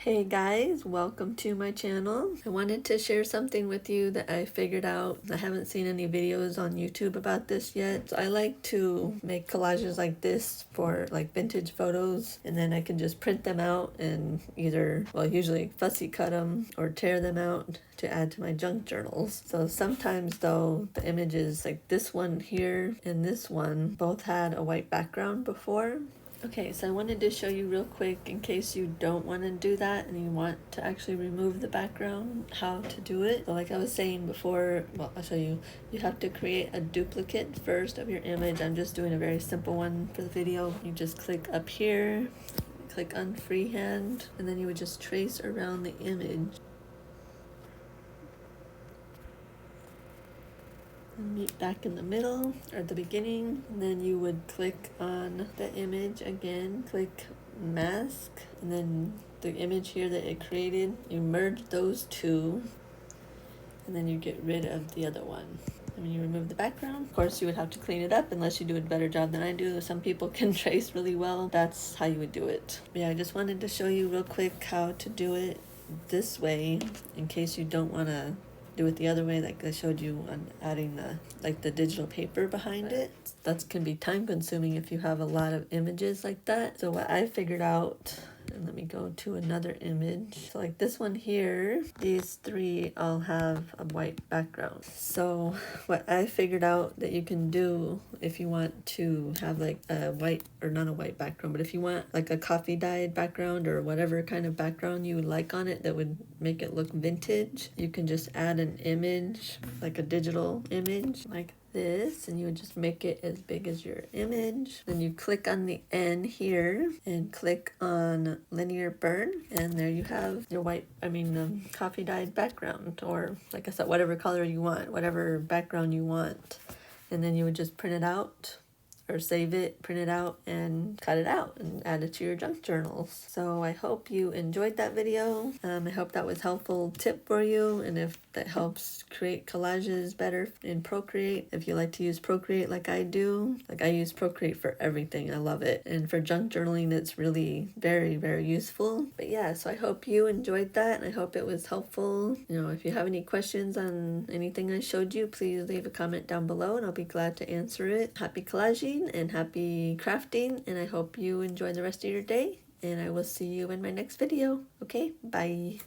Hey guys, welcome to my channel. I wanted to share something with you that I figured out. I haven't seen any videos on YouTube about this yet. So I like to make collages like this for like vintage photos, and then I can just print them out and either, well, usually fussy cut them or tear them out to add to my junk journals. So sometimes though, the images like this one here and this one both had a white background before. Okay, so I wanted to show you real quick in case you don't want to do that and you want to actually remove the background, how to do it. So like I was saying before, well, I'll show you. You have to create a duplicate first of your image. I'm just doing a very simple one for the video. You just click up here, click on freehand, and then you would just trace around the image. Meet back in the middle or at the beginning, and then you would click on the image again, click mask, and then the image here that it created, you merge those two, and then you get rid of the other one. I mean, you remove the background. Of course, you would have to clean it up unless you do a better job than I do. Some people can trace really well. That's how you would do it. But yeah, I just wanted to show you real quick how to do it this way in case you don't want to do it the other way, like I showed you on adding the digital paper behind it. That can be time consuming if you have a lot of images like that. So what I figured out, and let me go to another image. So like this one here, these three all have a white background. So what I figured out that you can do if you want to have like a white, or not a white background, but if you want like a coffee dyed background or whatever kind of background you would like on it that would make it look vintage, you can just add an image, like a digital image like this, and you would just make it as big as your image. Then you click on the N here and click on linear burn, and there you have your coffee dyed background, or like I said, whatever color you want, whatever background you want. And then you would just print it out or save it, print it out, and cut it out and add it to your junk journals. So I hope you enjoyed that video. I hope that was helpful tip for you, and if that helps create collages better in Procreate. If you like to use Procreate like I do, like I use Procreate for everything. I love it. And for junk journaling, it's really very, very useful. But yeah, so I hope you enjoyed that, and I hope it was helpful. You know, if you have any questions on anything I showed you, please leave a comment down below and I'll be glad to answer it. Happy collaging and happy crafting, and I hope you enjoy the rest of your day, and I will see you in my next video. Okay, bye.